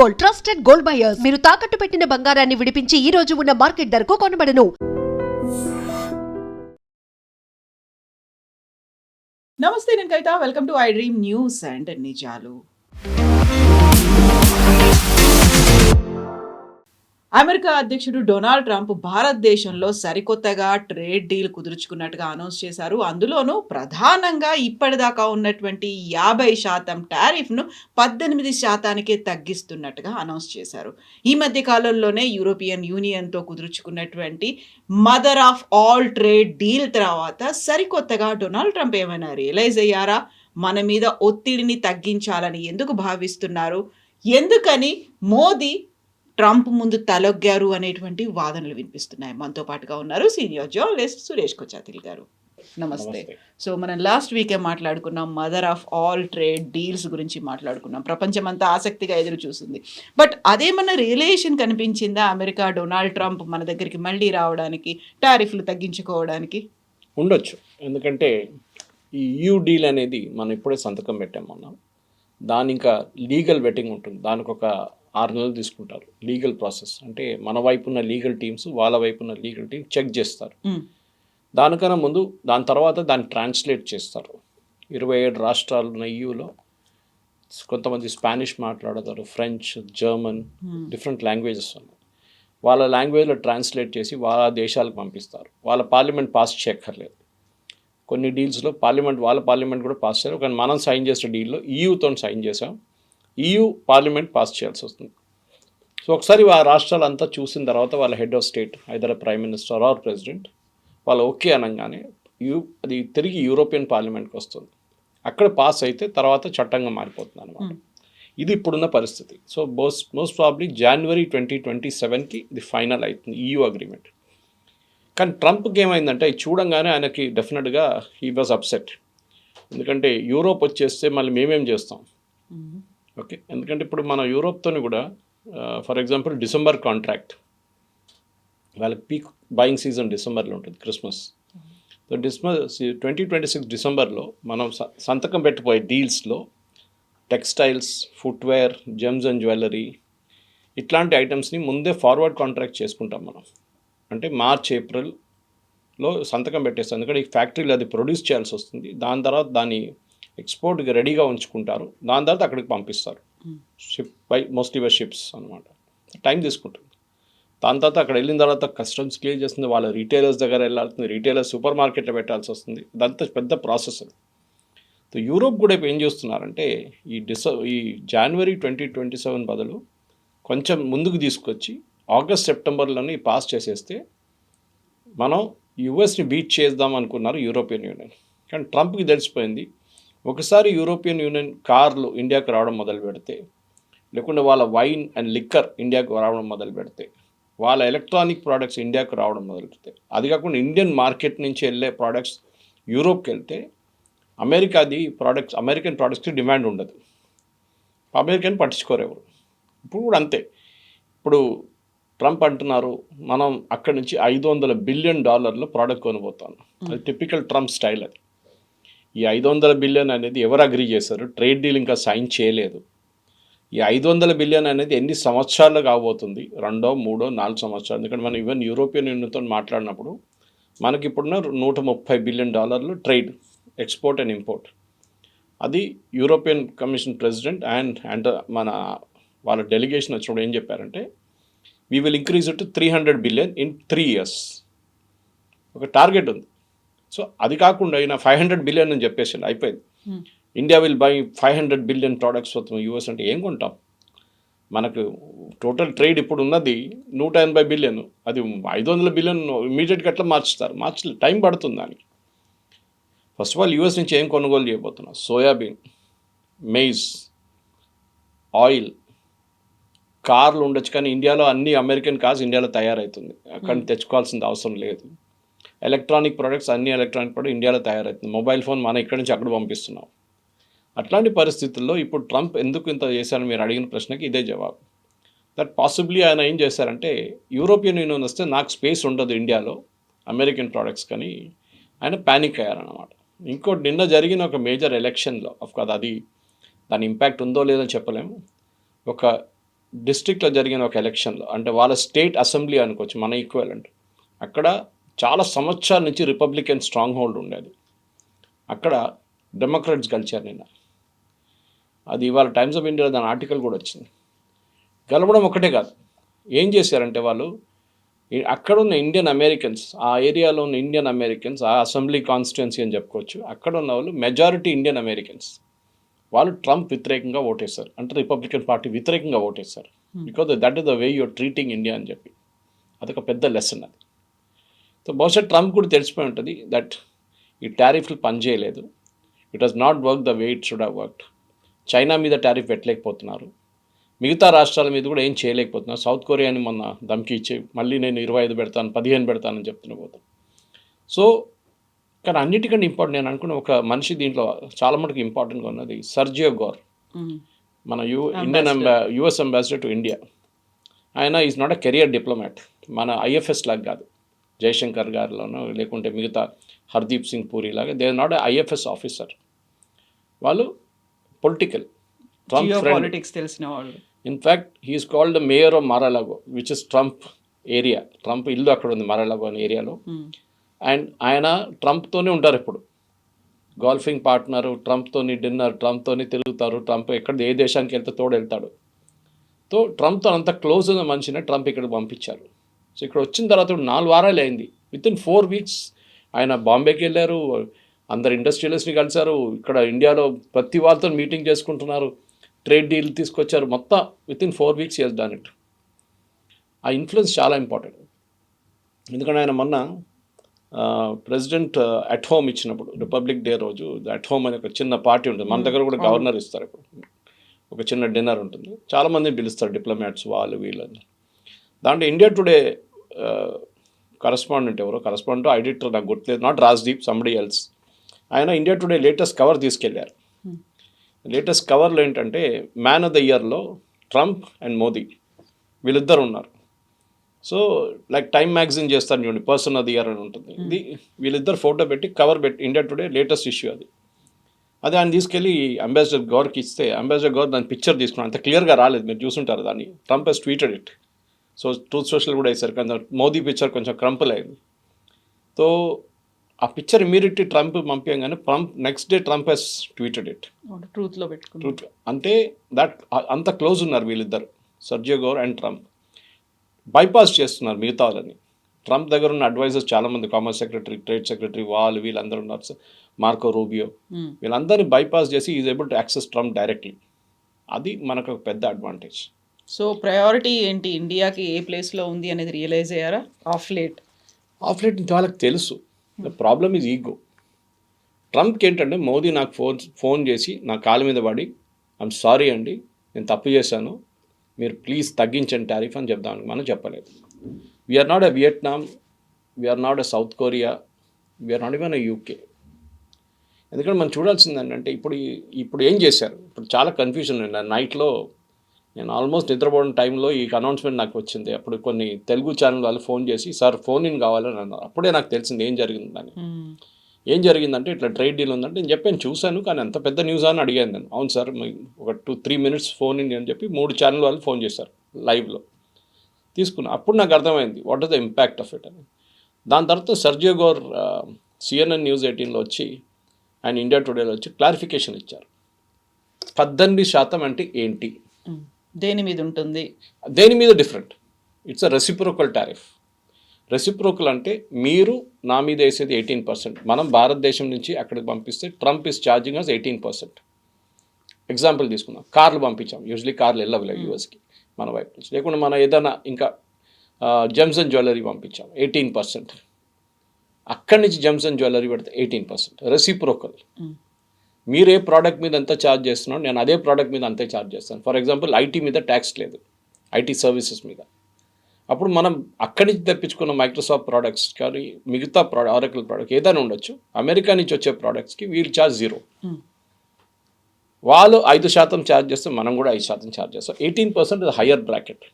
Gold, trusted gold buyers. మీరు తాకట్టు పెట్టిన బంగారాన్ని విడిపించి ఈ రోజు ఉన్న మార్కెట్ ధరకు కొనబడను. నమస్తే, నేను Kavitha. Welcome to I dream news and నిజాలు. అమెరికా అధ్యక్షుడు డొనాల్డ్ ట్రంప్ భారతదేశంలో సరికొత్తగా ట్రేడ్ డీల్ కుదుర్చుకున్నట్టుగా అనౌన్స్ చేశారు. అందులోనూ ప్రధానంగా ఇప్పటిదాకా ఉన్నటువంటి 50% టారిఫ్ను 18%కే తగ్గిస్తున్నట్టుగా అనౌన్స్ చేశారు. ఈ మధ్య కాలంలోనే యూరోపియన్ యూనియన్తో కుదుర్చుకున్నటువంటి mother of all trade deal తర్వాత సరికొత్తగా డొనాల్డ్ ట్రంప్ ఏమైనా రియలైజ్ అయ్యారా? మన మీద ఒత్తిడిని తగ్గించాలని ఎందుకు భావిస్తున్నారు? ఎందుకని మోదీ ట్రంప్ ముందు తలొగ్గారు అనేటువంటి వాదనలు వినిపిస్తున్నాయి. మనతో పాటుగా ఉన్నారు సీనియర్ జర్నలిస్ట్ సురేష్ కొచాతిల్ గారు. నమస్తే. సో మనం లాస్ట్ వీకే మాట్లాడుకున్నాం, mother of all trade deals గురించి మాట్లాడుకున్నాం. ప్రపంచం అంతా ఆసక్తిగా ఎదురు చూసింది. బట్ అదేమన్నా రియలైజేషన్ కనిపించిందా అమెరికా డొనాల్డ్ ట్రంప్ మన దగ్గరికి మళ్ళీ రావడానికి, టారిఫ్లు తగ్గించుకోవడానికి? ఉండొచ్చు. ఎందుకంటే ఈ EU డీల్ అనేది మనం ఇప్పుడే సంతకం పెట్టామన్నాం. దాని ఇంకా లీగల్ వెట్టింగ్ ఉంటుంది. దానికి ఒక 6 నెలలు తీసుకుంటారు లీగల్ ప్రాసెస్. అంటే మన వైపు ఉన్న లీగల్ టీమ్స్ వాళ్ళ వైపు ఉన్న లీగల్ టీమ్ చెక్ చేస్తారు. దానికన్నా ముందు దాని తర్వాత దాన్ని ట్రాన్స్లేట్ చేస్తారు. 27 రాష్ట్రాలు ఉన్న EUలో కొంతమంది స్పానిష్ మాట్లాడతారు, ఫ్రెంచ్, జర్మన్, డిఫరెంట్ లాంగ్వేజెస్ ఉన్నాయి. వాళ్ళ లాంగ్వేజ్లో ట్రాన్స్లేట్ చేసి వాళ్ళ దేశాలకు పంపిస్తారు. వాళ్ళ పార్లమెంట్ పాస్ చేయక్కర్లేదు. కొన్ని డీల్స్లో వాళ్ళ పార్లమెంట్ కూడా పాస్ చేయాలి. కానీ మనం సైన్ చేసిన డీల్లో EUతో సైన్ చేసాం. EU పార్లమెంట్ పాస్ చేయాల్సి వస్తుంది. సో ఒకసారి ఆ రాష్ట్రాలంతా చూసిన తర్వాత వాళ్ళ head of state, either prime minister or president, వాళ్ళు ఓకే అనగానే అది తిరిగి యూరోపియన్ పార్లమెంట్కి వస్తుంది. అక్కడ పాస్ అయితే తర్వాత చట్టంగా మారిపోతుంది అనమాట. ఇది ఇప్పుడున్న పరిస్థితి. సో మోస్ట్ ప్రాబ్లీ January 2027కి ఇది ఫైనల్ అవుతుంది EU అగ్రిమెంట్. కానీ ట్రంప్కి ఏమైందంటే ఇది చూడంగానే ఆయనకి డెఫినెట్గా హీ వాజ్ అప్సెట్. ఎందుకంటే యూరోప్ వచ్చేస్తే మళ్ళీ మేమేం చేస్తాం? ఓకే, ఎందుకంటే ఇప్పుడు మన యూరోప్తో కూడా ఫర్ ఎగ్జాంపుల్ డిసెంబర్ కాంట్రాక్ట్, వాళ్ళకి పీక్ బయింగ్ సీజన్ డిసెంబర్లో ఉంటుంది, క్రిస్మస్. సో 2026 డిసెంబర్లో మనం సంతకం పెట్టిపోయే డీల్స్లో textiles, footwear, gems and jewellery ఇట్లాంటి ఐటమ్స్ని ముందే ఫార్వర్డ్ కాంట్రాక్ట్ చేసుకుంటాం మనం. అంటే మార్చ్, ఏప్రిల్లో సంతకం పెట్టేస్తాం. ఎందుకంటే ఈ ఫ్యాక్టరీలో అది ప్రొడ్యూస్ చేయాల్సి వస్తుంది. దాని తర్వాత దాన్ని ఎక్స్పోర్ట్కి రెడీగా ఉంచుకుంటారు. దాని తర్వాత అక్కడికి పంపిస్తారు మోస్ట్లీ బై షిప్స్ అనమాట. టైం తీసుకుంటుంది. దాని తర్వాత అక్కడ వెళ్ళిన తర్వాత కస్టమ్స్ క్లియర్ చేస్తుంది, వాళ్ళ రీటైలర్స్ దగ్గర వెళ్ళాల్సింది, రీటైలర్స్ సూపర్ మార్కెట్లో పెట్టాల్సి వస్తుంది. ఇదంతా పెద్ద ప్రాసెస్ అది. సో యూరోప్ కూడా ఏం చేస్తున్నారంటే ఈ January 2027 బదులు కొంచెం ముందుకు తీసుకొచ్చి ఆగస్ట్, సెప్టెంబర్లోనే పాస్ చేసేస్తే మనం యుఎస్ని బీట్ చేద్దాం అనుకున్నారు యూరోపియన్ యూనియన్. కానీ ట్రంప్కి తెలిసిపోయింది, ఒకసారి యూరోపియన్ యూనియన్ కార్లు ఇండియాకు రావడం మొదలు పెడితే, లేకుంటే వాళ్ళ వైన్ అండ్ లిక్కర్ ఇండియాకు రావడం మొదలు పెడితే, వాళ్ళ ఎలక్ట్రానిక్ ప్రోడక్ట్స్ ఇండియాకు రావడం మొదలు పెడితే, అది కాకుండా ఇండియన్ మార్కెట్ నుంచి వెళ్ళే ప్రోడక్ట్స్ యూరోప్కి వెళ్తే అమెరికన్ ప్రోడక్ట్స్కి డిమాండ్ ఉండదు. అమెరికన్ పట్టించుకోరు ఎవరు. ఇప్పుడు కూడా అంతే. ఇప్పుడు ట్రంప్ అంటున్నారు మనం అక్కడి నుంచి $500 బిలియన్ ప్రోడక్ట్ కొనిపోతాను. అది టిపికల్ ట్రంప్ స్టైల్. అది ఈ $500 బిలియన్ అనేది ఎవరు అగ్రీ చేశారు? ట్రేడ్ డీల్ ఇంకా సైన్ చేయలేదు. ఈ $500 బిలియన్ అనేది ఎన్ని సంవత్సరాలు కాబోతుంది? 2, 3, 4 సంవత్సరాలు. ఎందుకంటే మనం ఈవెన్ యూరోపియన్ యూనియన్తో మాట్లాడినప్పుడు మనకి ఇప్పుడున్న $130 billion trade, export and import. అది యూరోపియన్ కమిషన్ ప్రెసిడెంట్ అండ్ వాళ్ళ డెలిగేషన్ వచ్చినప్పుడు ఏం చెప్పారంటే, we will increase it to 300 billion in 3 years. ఒక టార్గెట్ ఉంది. సో అది కాకుండా ఈయన 500 బిలియన్ అని చెప్పేసి అయిపోయింది. India will buy 500 billion products వస్తాం యూఎస్ అంటే ఏం కొంటాం? మనకు టోటల్ ట్రేడ్ ఇప్పుడు ఉన్నది 180 బిలియన్. అది 500 బిలియన్ ఇమీడియట్గా ఎట్లా మార్చలేదు, టైం పడుతుంది దానికి. ఫస్ట్ ఆఫ్ ఆల్ యూఎస్ నుంచి ఏం కొనుగోలు చేయబోతున్నా? సోయాబీన్, మెయిజ్, ఆయిల్, కార్లు ఉండొచ్చు. కానీ ఇండియాలో అన్ని అమెరికన్ కార్స్ ఇండియాలో తయారవుతుంది, అక్కడ తెచ్చుకోవాల్సిన అవసరం లేదు. ఎలక్ట్రానిక్ ప్రోడక్ట్స్ ఇండియాలో తయారవుతుంది. మొబైల్ ఫోన్ మనం ఇక్కడి నుంచి అక్కడ పంపిస్తున్నాం. అట్లాంటి పరిస్థితుల్లో ఇప్పుడు ట్రంప్ ఎందుకు ఇంత చేశారని మీరు అడిగిన ప్రశ్నకి ఇదే జవాబు. దట్ పాసిబ్లీ ఆయన ఏం చేశారంటే, యూరోపియన్ యూనియన్ వస్తే నాకు స్పేస్ ఉండదు ఇండియాలో అమెరికన్ ప్రోడక్ట్స్, కానీ ఆయన ప్యానిక్ అయ్యారన్నమాట. ఇంకోటి, నిన్న జరిగిన ఒక మేజర్ ఎలక్షన్లో, అది దాని ఇంపాక్ట్ ఉందో లేదో చెప్పలేము, ఒక డిస్ట్రిక్ట్లో జరిగిన ఒక ఎలక్షన్లో, అంటే వాళ్ళ స్టేట్ అసెంబ్లీ అనుకోవచ్చు మన ఈక్వలెంట్, అక్కడ చాలా సంవత్సరాల నుంచి రిపబ్లికన్ స్ట్రాంగ్ హోల్డ్ ఉండేది. అక్కడ డెమోక్రాట్స్ గెలిచారు నిన్న. అది ఇవాళ టైమ్స్ ఆఫ్ ఇండియాలో దాని ఆర్టికల్ కూడా వచ్చింది. గెలవడం ఒకటే కాదు, ఏం చేశారంటే వాళ్ళు అక్కడ ఉన్న ఇండియన్ అమెరికన్స్, ఆ ఏరియాలో ఉన్న ఇండియన్ అమెరికన్స్, ఆ అసెంబ్లీ కాన్స్టిట్యున్సీ అని చెప్పుకోవచ్చు, అక్కడ ఉన్న వాళ్ళు మెజారిటీ ఇండియన్ అమెరికన్స్, వాళ్ళు ట్రంప్ వ్యతిరేకంగా ఓటేశారు, అంటే రిపబ్లికన్ పార్టీ వ్యతిరేకంగా ఓటేశారు. Because that is the way you're treating India అని చెప్పి. అదొక పెద్ద లెసన్ అది. సో బహుశా ట్రంప్ కూడా తెలిసిపోయి ఉంటుంది దట్ ఈ టారిఫ్లు పనిచేయలేదు, it was not work the way it should have worked. China మీద టారిఫ్ పెట్టలేకపోతున్నారు, మిగతా రాష్ట్రాల మీద కూడా ఏం చేయలేకపోతున్నారు. సౌత్ కొరియాని మొన్న ధమ్కి ఇచ్చి మళ్ళీ నేను 25 పెడతాను 15 పెడతానని చెప్తున్నా పోతాను. సో కానీ అన్నిటికంటే ఇంపార్టెంట్ నేను అనుకున్న ఒక మనిషి దీంట్లో చాలా మటుకు ఇంపార్టెంట్గా ఉన్నది సర్జియో గోర్, మన యుఎస్ అంబాసిడర్ టు ఇండియా. ఆయన is not a career diplomat, మన ఐఎఫ్ఎస్ లాగా కాదు, జయశంకర్ గారిలోనో లేకుంటే మిగతా హర్దీప్ సింగ్ పూరి లాగా, they are not a IFS officer. వాళ్ళు పొలిటికల్ ట్రంప్ పాలిటిక్స్ తెలిసిన వాళ్ళు. In fact he is called the mayor of Mar a Lago which is Trump area. Trump ఇల్లు అక్కడ ఉంది మారాలాగో అనే ఏరియాలో. అండ్ ఆయన ట్రంప్తోనే ఉంటారు ఎప్పుడు, గోల్ఫింగ్ పార్ట్నరు, ట్రంప్తోని డిన్నర్, ట్రంప్తోని తిరుగుతారు, ట్రంప్ ఎక్కడ ఏ దేశానికి వెళ్తే తోడు వెళ్తాడు. సో ట్రంప్తో అంత క్లోజ్ ఉన్న మనిషిని ట్రంప్ ఇక్కడికి పంపించారు. సో ఇక్కడ వచ్చిన తర్వాత 4 వారాలు అయింది, వితిన్ 4 వీక్స్ ఆయన బాంబేకి వెళ్ళారు, అందరు ఇండస్ట్రియలిస్ట్ని కలిశారు, ఇక్కడ ఇండియాలో ప్రతి వాళ్ళతో మీటింగ్ చేసుకుంటున్నారు, ట్రేడ్ డీల్ తీసుకొచ్చారు, మొత్తం within 4 weeks he has done it. ఆ ఇన్ఫ్లుయెన్స్ చాలా ఇంపార్టెంట్. ఎందుకంటే ఆయన మొన్న ప్రెసిడెంట్ అట్ హోమ్ ఇచ్చినప్పుడు, రిపబ్లిక్ డే రోజు అట్ హోమ్ అనే ఒక చిన్న పార్టీ ఉంటుంది, మన దగ్గర కూడా గవర్నర్ ఇస్తారు, ఇప్పుడు ఒక చిన్న డిన్నర్ ఉంటుంది, చాలామందిని పిలుస్తారు డిప్లొమాట్స్ వాళ్ళు వీళ్ళని. దాంట్లో ఇండియా టుడే కరస్పాండెంట్ ఎడిటర్ నాకు గుర్తులేదు, నాట్ రాజ్దీప్, సంబడి ఎల్స్, ఆయన ఇండియా టుడే లేటెస్ట్ కవర్ తీసుకెళ్లారు. లేటెస్ట్ కవర్లో ఏంటంటే మ్యాన్ ఆఫ్ ద ఇయర్లో ట్రంప్ అండ్ మోదీ వీళ్ళిద్దరు ఉన్నారు. సో లైక్ టైమ్ మ్యాగజైన్ చేస్తారు చూడండి, పర్సన్ ఆఫ్ ది ఇయర్ అని ఉంటుంది, ఇది వీళ్ళిద్దరు ఫోటో పెట్టి కవర్ పెట్టి, ఇండియా టుడే లేటెస్ట్ ఇష్యూ అది ఆయన తీసుకెళ్ళి అంబాసిడర్ గౌర్కి ఇస్తే, అంబాసిడర్ గౌర్ దాని పిక్చర్ తీసుకున్నాను, అంత క్లియర్గా రాలేదు, మీరు చూసుంటారు దాన్ని, Trump he's tweeted it. So Truth Social కూడా వేశారు, కానీ మోదీ పిక్చర్ కొంచెం క్రంపుల్ అయింది. సో ఆ పిక్చర్ ఇమీడియట్లీ ట్రంప్ పంపించగానే next day Trump he's tweeted it, ట్రూత్లో పెట్టుకున్నారు. అంటే దట్ అంత క్లోజ్ ఉన్నారు వీళ్ళిద్దరు, Sergio Gor and Trump. Bypass చేస్తున్నారు మిగతా వాళ్ళని. ట్రంప్ దగ్గర ఉన్న అడ్వైజర్స్ చాలామంది, కామర్స్ సెక్రటరీ, ట్రేడ్ సెక్రటరీ, వీళ్ళందరూ ఉన్నారు, మార్కో రూబియో, వీళ్ళందరినీ బైపాస్ చేసి is able to access Trump directly. అది మనకు ఒక పెద్ద అడ్వాంటేజ్. సో ప్రయారిటీ ఏంటి, ఇండియాకి ఏ ప్లేస్లో ఉంది అనేది రియలైజ్ అయ్యారా ఆఫ్ లేట్ వాళ్ళకి తెలుసు. The problem is ego. ట్రంప్కి ఏంటంటే మోదీ నాకు ఫోన్ చేసి నా కాళ్ళ మీద పడి ఐఎమ్ సారీ అండి, నేను తప్పు చేశాను, మీరు ప్లీజ్ తగ్గించండి టారిఫ్ అని చెప్దామని మనం చెప్పలేదు. We're not a Vietnam, we're not a South Korea, we're not even a UK. ఎందుకంటే మనం చూడాల్సింది ఏంటంటే ఇప్పుడు ఏం చేశారు, ఇప్పుడు చాలా కన్ఫ్యూజన్ ఉంది. నైట్లో నేను ఆల్మోస్ట్ నిద్రపోవడం టైంలో ఈ అనౌన్స్మెంట్ నాకు వచ్చింది. అప్పుడు కొన్ని తెలుగు ఛానల్ వాళ్ళు ఫోన్ చేసి సార్ ఫోన్ ఇన్ కావాలని అన్నారు. అప్పుడే నాకు తెలిసింది ఏం జరిగిందని. ఏం జరిగిందంటే ఇట్లా ట్రేడ్ డీల్ ఉందంటే నేను చెప్పాను, చూశాను, కానీ అంత పెద్ద న్యూస్ అని అడిగాను నేను. అవును సార్, ఒక 2-3 minutes ఫోన్ ఇన్ అని చెప్పి 3 ఛానల్ వాళ్ళు ఫోన్ చేశారు లైవ్లో. తీసుకున్నా, అప్పుడు నాకు అర్థమైంది what is the impact of it అని. దాని తర్వాత సర్జియో గోర్ CNN News 18లో వచ్చి ఆయన ఇండియా టుడేలో వచ్చి క్లారిఫికేషన్ ఇచ్చారు. 18% అంటే ఏంటి, దేని మీద ఉంటుంది, దేని మీద different, it's a reciprocal tariff. Reciprocal అంటే మీరు నా మీద వేసేది 18%, మనం భారతదేశం నుంచి అక్కడికి పంపిస్తే Trump is charging us 18%. Example తీసుకుందాం, కార్లు పంపించాం, యూజువలీ కార్లు వెళ్ళవలేవు యూఎస్కి మన వైపు నుంచి, లేకుండా మనం ఏదైనా ఇంకా జెమ్స్ అండ్ జ్యువెలరీ పంపించాం 18%, అక్కడి నుంచి జెమ్స్ అండ్ జ్యువెలరీ పెడితే 18%. రెసిప్రోకల్, మీరు ఏ ప్రోడక్ట్ మీద ఎంత ఛార్జ్ చేస్తున్నారో నేను అదే ప్రోడక్ట్ మీద అంతే ఛార్జ్ చేస్తాను. ఫర్ ఎగ్జాంపుల్ ఐటీ మీద ట్యాక్స్ లేదు, ఐటీ సర్వీసెస్ మీద. అప్పుడు మనం అక్కడి నుంచి తెప్పించుకున్న మైక్రోసాఫ్ట్ ప్రోడక్ట్స్ కానీ మిగతా ఆరకిల్ ప్రోడక్ట్ ఏదైనా ఉండొచ్చు, అమెరికా నుంచి వచ్చే ప్రోడక్ట్స్కి వీళ్ళు ఛార్జ్ 0. వాళ్ళు 5% ఛార్జ్ చేస్తే మనం కూడా 5% ఛార్జ్ చేస్తాం. 18% ఇది హయ్యర్ బ్రాకెట్.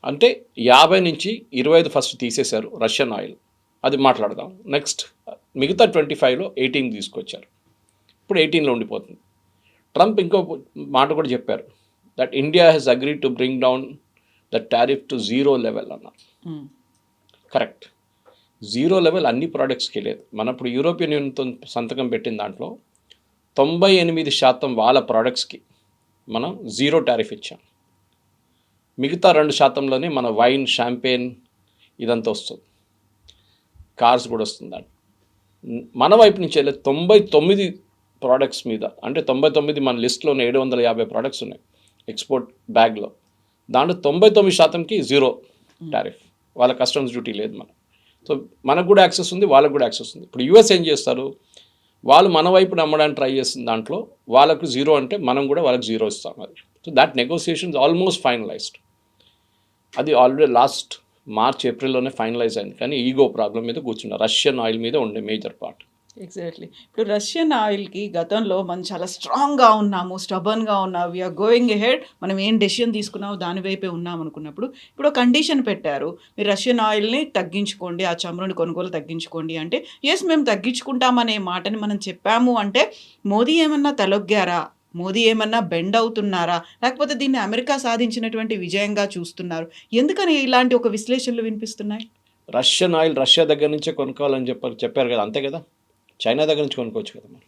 అంటే 50 నుంచి 25 ఫస్ట్ తీసేశారు రష్యన్ ఆయిల్, అది మాట్లాడదాం. నెక్స్ట్ మిగతా 25లో 18 తీసుకొచ్చారు, ఇప్పుడు 18లో ఉండిపోతుంది. ట్రంప్ ఇంకో మాట కూడా చెప్పారు, that India has agreed to bring down the tariff to 0 level అన్నారు. కరెక్ట్, 0 లెవెల్ అన్ని ప్రోడక్ట్స్కి లేదు. మన ఇప్పుడు యూరోపియన్ యూనియన్తో సంతకం పెట్టిన దాంట్లో 98% వాళ్ళ ప్రోడక్ట్స్కి మనం 0 టారిఫ్ ఇచ్చాం. మిగతా 2%లోనే మన వైన్, షాంపెయిన్ ఇదంతా వస్తుంది, కార్స్ కూడా వస్తుంది. మన వైపు నుంచి వెళ్ళే 99 ప్రోడక్ట్స్ మీద, అంటే 99 మన లిస్ట్లో 750 ప్రోడక్ట్స్ ఉన్నాయి ఎక్స్పోర్ట్ బ్యాగ్లో, దాంట్లో 99%కి 0 టారిఫ్. వాళ్ళ కస్టమ్స్ డ్యూటీ లేదు మనం. సో మనకు కూడా యాక్సెస్ ఉంది, వాళ్ళకు కూడా యాక్సెస్ ఉంది. ఇప్పుడు యూఎస్ ఏం చేస్తారు, వాళ్ళు మన వైపు నమ్మడానికి ట్రై చేసిన దాంట్లో వాళ్ళకు 0 అంటే మనం కూడా వాళ్ళకి 0 ఇస్తాం. అది so that negotiations almost finalized. అది ఆల్రెడీ లాస్ట్ మార్చ్ ఏప్రిల్లోనే ఫైనలైజ్ అయింది. కానీ ఈగో ప్రాబ్లం మీద కూర్చున్నారు. రష్యన్ ఆయిల్ మీద ఉండే మేజర్ పార్ట్. ఎగ్జాక్ట్లీ. ఇప్పుడు రష్యన్ ఆయిల్కి గతంలో మనం చాలా స్ట్రాంగ్గా ఉన్నాము, స్టబర్న్గా ఉన్నాము, వీఆర్ గోయింగ్ ఎహెడ్, మనం ఏం డెసిషన్ తీసుకున్నాము దాని వైపే ఉన్నాం అనుకున్నప్పుడు ఇప్పుడు కండిషన్ పెట్టారు, మీరు రష్యన్ ఆయిల్ని తగ్గించుకోండి, ఆ చమురుని కొనుగోలు తగ్గించుకోండి అంటే ఎస్ మేము తగ్గించుకుంటామనే మాటని మనం చెప్పాము. అంటే మోదీ ఏమన్నా తలొగ్గారా, మోదీ ఏమన్నా బెండ్ అవుతున్నారా, లేకపోతే దీన్ని అమెరికా సాధించినటువంటి విజయంగా చూస్తున్నారు? ఎందుకని ఇలాంటి ఒక విశ్లేషణలు వినిపిస్తున్నాయి? రష్యన్ ఆయిల్ రష్యా దగ్గర నుంచే కొనుక్కోవాలని చెప్పారు కదా, అంతే కదా. చైనా దగ్గర నుంచి కొనుక్కోవచ్చు కదా మనం.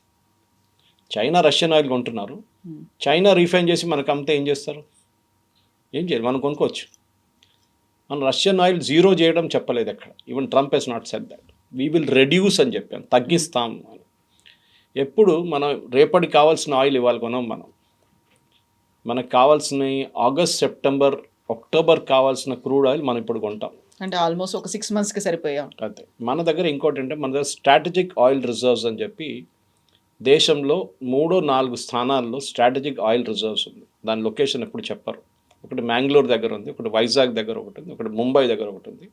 చైనా రష్యన్ ఆయిల్ కొంటున్నారు, చైనా రీఫైన్ చేసి మనకు అమ్మితే ఏం చేస్తారు? ఏం చేయాలి, మనం కొనుక్కోవచ్చు. మనం రష్యన్ ఆయిల్ 0 చేయడం చెప్పలేదు ఎక్కడ. Even Trump he's not said that. We will reduce అని చెప్పాను, తగ్గిస్తాం అని. ఎప్పుడు మనం రేపటికి కావాల్సిన ఆయిల్ ఇవాళ కొనం మనం. మనకు కావాల్సిన ఆగస్ట్, సెప్టెంబర్, అక్టోబర్ కావాల్సిన క్రూడ్ ఆయిల్ మనం ఇప్పుడు కొంటాం. అంటే ఆల్మోస్ట్ ఒక 6 మంత్స్కి సరిపోయాం. అంతే. మన దగ్గర ఇంకోటి అంటే మన దగ్గర స్ట్రాటజిక్ ఆయిల్ రిజర్వ్స్ అని చెప్పి దేశంలో 3-4 స్థానాల్లో స్ట్రాటజిక్ ఆయిల్ రిజర్వ్స్ ఉంది. దాని లొకేషన్ ఎప్పుడు చెప్పరు. ఒకటి మ్యాంగ్లూర్ దగ్గర ఉంది, ఒకటి వైజాగ్ దగ్గర ఒకటి ఉంది, ఒకటి ముంబై దగ్గర ఒకటి ఉంది,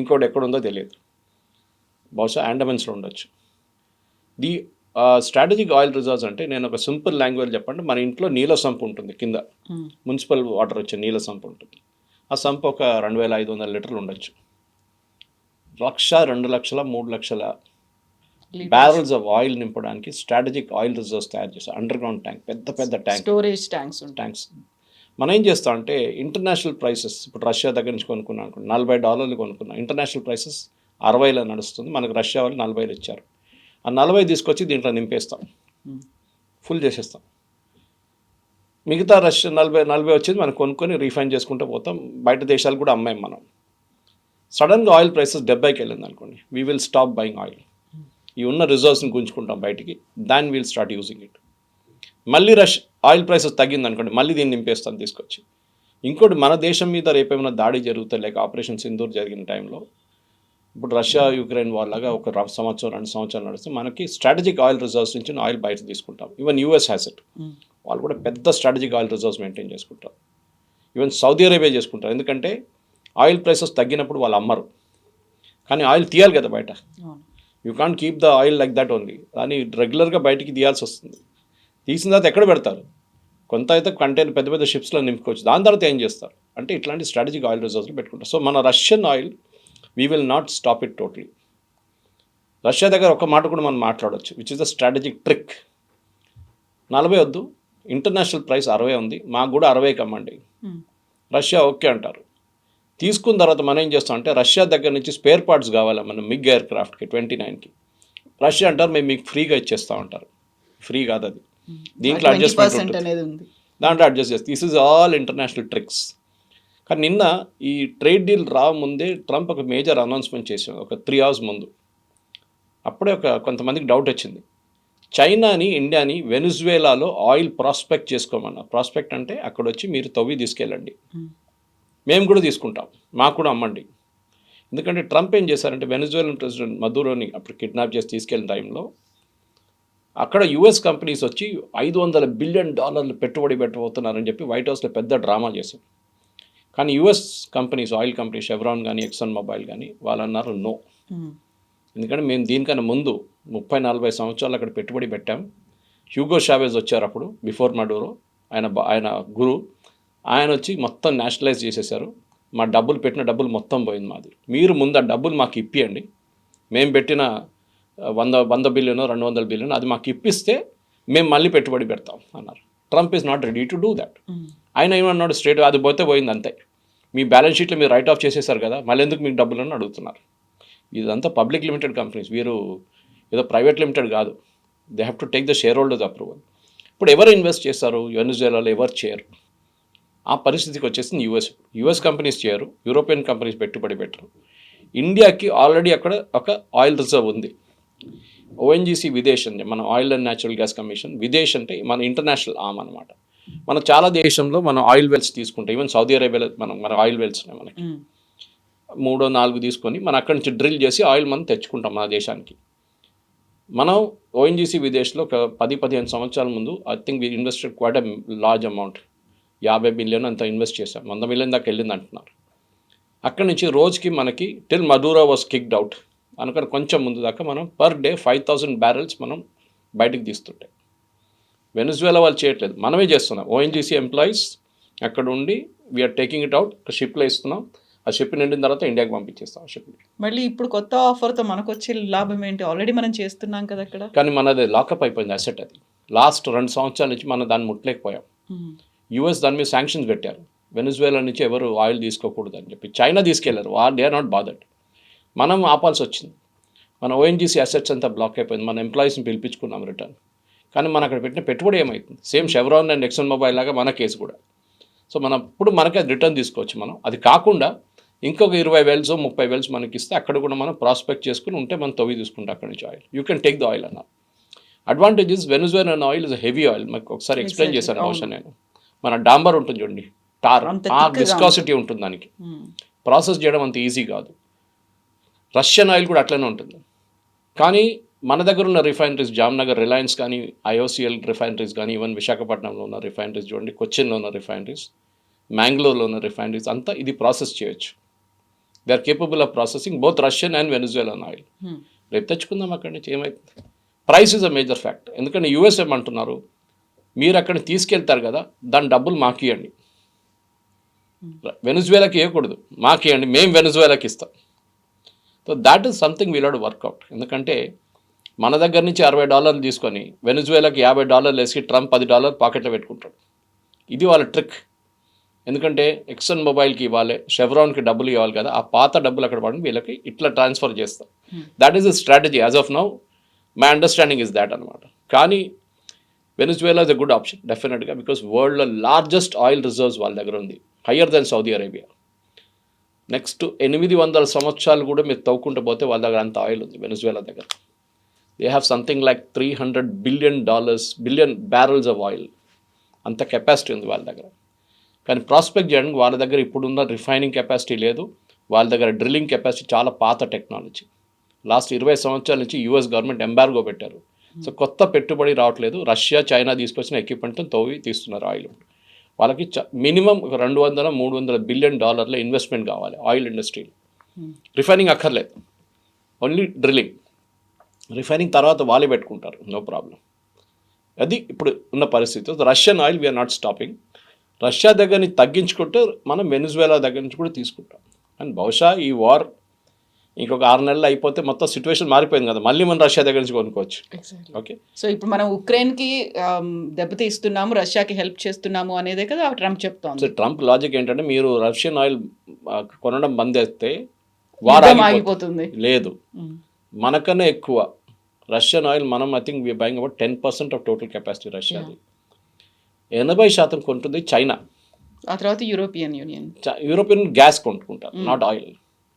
ఇంకోటి ఎక్కడ ఉందో తెలియదు, బహుశా అండమాన్స్లో ఉండొచ్చు. ది స్ట్రాటజిక్ ఆయిల్ రిజర్వ్స్ అంటే నేను ఒక సింపుల్ లాంగ్వేజ్ చెప్పండి, మన ఇంట్లో నీళ్ళ సంపు ఉంటుంది, కింద మున్సిపల్ వాటర్ వచ్చే నీళ్ళ సంపు ఉంటుంది. ఆ సంపు ఒక 2500 లీటర్లు ఉండొచ్చు. 1,00,000, 2,00,000, 3,00,000 బ్యారల్స్ ఆఫ్ ఆయిల్ నింపడానికి స్ట్రాటజిక్ ఆయిల్ రిజర్వ్స్ తయారు చేస్తారు. అండర్ గ్రౌండ్ ట్యాంక్, పెద్ద ట్యాంక్, స్టోరేజ్ ట్యాంక్స్. మనం ఏం చేస్తాం అంటే ఇంటర్నేషనల్ ప్రైసెస్, ఇప్పుడు రష్యా దగ్గర నుంచి కొనుక్కున్నాం అనుకోండి, $40 కొనుక్కున్నాం. ఇంటర్నేషనల్ ప్రైసెస్ 60లో నడుస్తుంది, మనకు రష్యా వాళ్ళు 40 ఇచ్చారు. ఆ 40 తీసుకొచ్చి దీంట్లో నింపేస్తాం, ఫుల్ చేసేస్తాం. మిగతా రష్యా 40 వచ్చేది మనం కొనుక్కొని రీఫైన్ చేసుకుంటూ పోతాం. బయట దేశాలు కూడా అమ్మాయి మనం. సడన్గా ఆయిల్ ప్రైసెస్ 70కి వెళ్ళింది అనుకోండి, we will stop buying oil. ఈ ఉన్న రిజర్వ్స్ని గుంజుకుంటాం బయటికి, దాన్ విల్ స్టార్ట్ యూజింగ్ ఇట్. మళ్ళీ ఆయిల్ ప్రైసెస్ తగ్గింది అనుకోండి, మళ్ళీ దీన్ని నింపేస్తాను తీసుకొచ్చి. ఇంకోటి, మన దేశం మీద రేపేమైనా దాడి జరుగుతాయి, లేక ఆపరేషన్ సింధూర్ జరిగిన టైంలో, ఇప్పుడు రష్యా యుక్రెయిన్ వార్ లాగా ఒక 1 సంవత్సరం 2 సంవత్సరాలు నడిస్తే మనకి స్ట్రాటజిక్ ఆయిల్ రిజర్వ్స్ నుంచి ఆయిల్ బయట తీసుకుంటాం. Even US has it. వాళ్ళు కూడా పెద్ద స్ట్రాటజిక్ ఆయిల్ రిజర్వ్స్ మెయింటైన్ చేసుకుంటారు. ఈవెన్ సౌదీ అరేబియా చేసుకుంటారు. ఎందుకంటే ఆయిల్ ప్రైసెస్ తగ్గినప్పుడు వాళ్ళు అమ్మరు, కానీ ఆయిల్ తీయాలి కదా బయట. You can't keep the oil like that only. దాన్ని రెగ్యులర్గా బయటికి తీయాల్సి వస్తుంది. తీసిన తర్వాత ఎక్కడ పెడతారు? కొంత అయితే కంటైనర్ పెద్ద షిప్స్లో నింపుకోవచ్చు. దాని తర్వాత ఏం చేస్తారు అంటే ఇట్లాంటి స్ట్రాటజిక్ ఆయిల్ రిజర్వ్స్లో పెట్టుకుంటారు. సో మన Russian oil we will not stop it totally. Russia దగ్గర ఒక మాట కూడా మనం మాట్లాడవచ్చు, which is the strategic trick. 40 వద్దు, ఇంటర్నేషనల్ ప్రైస్ 60 ఉంది, మాకు కూడా 60కి అమ్మండి. రష్యా ఓకే అంటారు. తీసుకున్న తర్వాత మనం ఏం చేస్తాం అంటే రష్యా దగ్గర నుంచి స్పేర్ పార్ట్స్ కావాలి మన మిగ్ ఎయిర్ క్రాఫ్ట్కి 29కి. రష్యా అంటారు మేము మీకు ఫ్రీగా ఇచ్చేస్తాం అంటారు. ఫ్రీ కాదు అది, దీంట్లో అడ్జస్ట్మెంట్ అనేది ఉంది, దాంట్లో అడ్జస్ట్ చేస్తే. This is all international tricks. కానీ నిన్న ఈ ట్రేడ్ డీల్ రాముందే ట్రంప్ ఒక మేజర్ అనౌన్స్మెంట్ చేశాడు, ఒక 3 hours ముందు. అప్పుడే కొంతమందికి డౌట్ వచ్చింది, చైనాని ఇండియాని వెనిజువేలాలో ఆయిల్ ప్రాస్పెక్ట్ చేసుకోమన్నా. ప్రాస్పెక్ట్ అంటే అక్కడ వచ్చి మీరు తవ్వి తీసుకెళ్ళండి, మేము కూడా తీసుకుంటాం, మాకు కూడా అమ్మండి. ఎందుకంటే ట్రంప్ ఏం చేశారంటే వెనిజువేలన్ ప్రెసిడెంట్ మదూరోని అప్పుడు కిడ్నాప్ చేసి తీసుకెళ్ళిన టైంలో అక్కడ యుఎస్ కంపెనీస్ వచ్చి $500 బిలియన్ పెట్టుబడి పెట్టబోతున్నారని చెప్పి వైట్ హౌస్లో పెద్ద డ్రామా చేశారు. కానీ యుఎస్ కంపెనీస్, ఆయిల్ కంపెనీ షెవ్రాన్ కానీ ఎక్సన్ మొబైల్ కానీ వాళ్ళు అన్నారు నో. ఎందుకంటే మేము దీనికన్నా ముందు 30-40 సంవత్సరాలు అక్కడ పెట్టుబడి పెట్టాం. హ్యూగో షావేజ్ వచ్చారు అప్పుడు, బిఫోర్ మడూరో, ఆయన గురు, ఆయన వచ్చి మొత్తం నేషనలైజ్ చేసేసారు. మా పెట్టిన డబ్బులు మొత్తం పోయింది మాది. మీరు ముందు ఆ డబ్బులు మాకు ఇప్పియండి, మేము పెట్టిన 100 బిలియన్ 200 బిలియన్ అది మాకు ఇప్పిస్తే మేము మళ్ళీ పెట్టుబడి పెడతాం అన్నారు. Trump is not ready to do that. ఆయన ఏమన్నాడు స్ట్రేట్, అది పోతే పోయింది అంతే, మీ బ్యాలెన్స్ షీట్లో మీరు రైట్ ఆఫ్ చేసేసారు కదా, మళ్ళీ ఎందుకు మీకు డబ్బులు అని అడుగుతున్నారు. ఇదంతా పబ్లిక్ లిమిటెడ్ కంపెనీస్, వీరు ఏదో ప్రైవేట్ లిమిటెడ్ కాదు. They have to take the share holders approval. ఇప్పుడు ఎవరు ఇన్వెస్ట్ చేస్తారు వెనిజువేలాలో? ఎవరు చేయరు. ఆ పరిస్థితికి వచ్చేసింది యుఎస్ కంపెనీస్ చేయరు, యూరోపియన్ కంపెనీస్ పెట్టుబడి పెట్టరు. ఇండియాకి ఆల్రెడీ అక్కడ ఒక ఆయిల్ రిజర్వ్ ఉంది. ఓఎన్జీసీ విదేశ్ అంటే మన oil and natural gas commission, Videsh అంటే మన ఇంటర్నేషనల్ ఆర్మ్ అనమాట. మన చాలా దేశంలో మనం ఆయిల్ వెల్స్ తీసుకుంటాం, ఈవెన్ సౌదీ అరేబియాలో మన ఆయిల్ వెల్స్ ఉన్నాయి మనకి 3-4 తీసుకొని మనం అక్కడి నుంచి డ్రిల్ చేసి ఆయిల్ మనం తెచ్చుకుంటాం మన దేశానికి. మనం ఓఎన్జీసీ విదేశ్లో ఒక 10-15 సంవత్సరాల ముందు I think we invested quite a large amount, 50 million అంత ఇన్వెస్ట్ చేశాం. 100 మిలియన్ దాకా వెళ్ళింది అంటున్నారు. అక్కడి నుంచి రోజుకి మనకి టిల్ మదూరా వాస్ కిక్డ్ అవుట్ అనుకుని కొంచెం ముందు దాకా మనం పర్ డే 5,000 బ్యారెల్స్ మనం బయటకు తీస్తుంటే, వెనిజువేలా వాళ్ళు చేయట్లేదు, మనమే చేస్తున్నాం. ఓఎన్జీసీ ఎంప్లాయీస్ అక్కడ ఉండి వీఆర్ టేకింగ్ ఇట్ అవుట్, ఒక షిప్లో ఇస్తున్నాం, ఆ షిప్ నిండిన తర్వాత ఇండియాకి పంపించేస్తాం. ఆ షిప్ మళ్ళీ ఇప్పుడు కొత్త ఆఫర్తో మనకు వచ్చే లాభం ఏంటి? ఆల్రెడీ మనం చేస్తున్నాం కదా అక్కడ. కానీ మనది లాకప్ అయిపోయింది అసెట్. అది లాస్ట్ 2 సంవత్సరాల నుంచి మనం దాన్ని ముట్టలేకపోయాం. యూఎస్ దాని మీద శాంక్షన్స్ పెట్టారు, వెనిజువేలా నుంచి ఎవరు ఆయిల్ తీసుకోకూడదు అని చెప్పి. చైనా తీసుకెళ్లారు, దే ఆర్ నాట్ బాదర్డ్. మనం ఆపాల్సి వచ్చింది. మన ఓఎన్జీసీ అసెట్స్ అంతా బ్లాక్ అయిపోయింది. మన ఎంప్లాయీస్ని పిలిపించుకున్నాం రిటర్న్. కానీ మనం అక్కడ పెట్టిన పెట్టుబడి ఏమవుతుంది? సేమ్ షెవ్రాన్ అండ్ ఎక్సన్ మొబైల్ లాగా మన కేసు కూడా. సో మనం ఇప్పుడు మనకి అది రిటర్న్ తీసుకోవచ్చు. మనం అది కాకుండా ఇంకొక 20 wells 30 wells మనకి ఇస్తే అక్కడ కూడా మనం ప్రాస్పెక్ట్ చేసుకుని ఉంటే మనం తవ్వి తీసుకుంటాం అక్కడి నుంచి oil. You can take the oil అన్న. Advantages Venezuelan oil is heavy oil. మీకు ఒకసారి ఎక్స్ప్లెయిన్ చేశాను బహుశా నేను. మన డాంబర్ ఉంటుంది చూడండి, టార్, ఆ విస్కాసిటీ ఉంటుంది దానికి. ప్రాసెస్ చేయడం అంత ఈజీ కాదు. రష్యన్ ఆయిల్ కూడా అట్లనే ఉంటుంది. కానీ మన దగ్గర ఉన్న రిఫైనరీస్, జామ్నగర్ రిలయన్స్ కానీ, ఐఓసిఎల్ రిఫైనరీస్ కానీ, ఈవెన్ విశాఖపట్నంలో ఉన్న రిఫైనరీస్ చూడండి, కొచ్చిన్లో ఉన్న రిఫైనరీస్, మ్యాంగ్లూర్లో ఉన్న రిఫైనరీస్ అంతా ఇది ప్రాసెస్ చేయొచ్చు. They are capable of processing both Russian and Venezuelan oil. రేపు తెచ్చుకుందాం అక్కడి నుంచి. ఏమైతుంది? Price is a major fact. ఎందుకంటే యూఎస్ ఏమంటున్నారు, మీరు అక్కడికి తీసుకెళ్తారు కదా, దాని డబ్బులు మాకు ఇవ్వండి, వెనిజువేలాకి ఇవ్వకూడదు, మాకు ఇవ్వండి, మేము వెనిజువేలాకి ఇస్తాం. So that is something we'll have to work out. ఎందుకంటే మన దగ్గర నుంచి $60 తీసుకొని వెనిజువేలాకి $50 వేసి ట్రంప్ $10 పాకెట్లో పెట్టుకుంటాడు. ఇది వాళ్ళ ట్రిక్. ఎందుకంటే ఎక్సన్ మొబైల్కి ఇవ్వాలి, షెవ్రాన్కి డబ్బులు ఇవ్వాలి కదా, ఆ పాత డబ్బులు అక్కడ పడి వీళ్ళకి ఇట్లా ట్రాన్స్ఫర్ చేస్తాం. That is the strategy as of now. My understanding is that అనమాట. కానీ Venezuela is a good option definitely, because వరల్డ్లో లార్జెస్ట్ ఆయిల్ రిజర్వ్స్ వాళ్ళ దగ్గర ఉంది, higher than Saudi Arabia. Next 800 సంవత్సరాలు కూడా మీరు తవ్వుకుంటూ పోతే వాళ్ళ దగ్గర అంత ఆయిల్ ఉంది వెనిజువేలా దగ్గర. They have something like $300 billion barrels of oil. అంత కెపాసిటీ ఉంది వాళ్ళ దగ్గర. కానీ ప్రాస్పెక్ట్ చేయడానికి వాళ్ళ దగ్గర ఇప్పుడున్న రిఫైనింగ్ కెపాసిటీ లేదు. వాళ్ళ దగ్గర డ్రిల్లింగ్ కెపాసిటీ చాలా పాత టెక్నాలజీ. లాస్ట్ 20 సంవత్సరాల నుంచి యూఎస్ గవర్నమెంట్ ఎంబార్గో పెట్టారు. సో కొత్త పెట్టుబడి రావట్లేదు. రష్యా, చైనా తీసుకొచ్చిన ఎక్విప్మెంట్తో తవ్వి తీస్తున్నారు ఆయిల్. వాళ్ళకి మినిమం ఒక $200-300 బిలియన్ ఇన్వెస్ట్మెంట్ కావాలి ఆయిల్ ఇండస్ట్రీలో. రిఫైనింగ్ అక్కర్లేదు, ఓన్లీ డ్రిల్లింగ్. రిఫైనింగ్ తర్వాత వాళ్ళే పెట్టుకుంటారు, నో ప్రాబ్లం. అది ఇప్పుడు ఉన్న పరిస్థితి. Russian oil we're not stopping. Russia దగ్గర నుంచి తగ్గించుకుంటే మనం వెనిజువేలా దగ్గర నుంచి కూడా తీసుకుంటాం. అండ్ బహుశా ఈ వార్ ఇంకొక 6 నెలలు అయిపోతే మొత్తం సిచ్యువేషన్ మారిపోయింది కదా, మళ్ళీ మనం రష్యా దగ్గర నుంచి కొనుక్కోవచ్చు. ఓకే, సో ఇప్పుడు మనం ఉక్రెయిన్కి దెబ్బతీస్తున్నాము, రష్యాకి హెల్ప్ చేస్తున్నాము అనేదే కదా ట్రంప్ చెప్తోంది. సో ట్రంప్ లాజిక్ ఏంటంటే, మీరు రష్యన్ ఆయిల్ కొనడం బంద్ చేస్తే వార్ ఆగిపోతుంది. లేదు, మనకన్నా ఎక్కువ రష్యన్ ఆయిల్ మనం I think we're buying about 10% of total capacity రష్యాది. 80% కొంటుంది చైనా. ఆ తర్వాత యూరోపియన్ గ్యాస్ కొంటుకుంటారు, నాట్ ఆయిల్.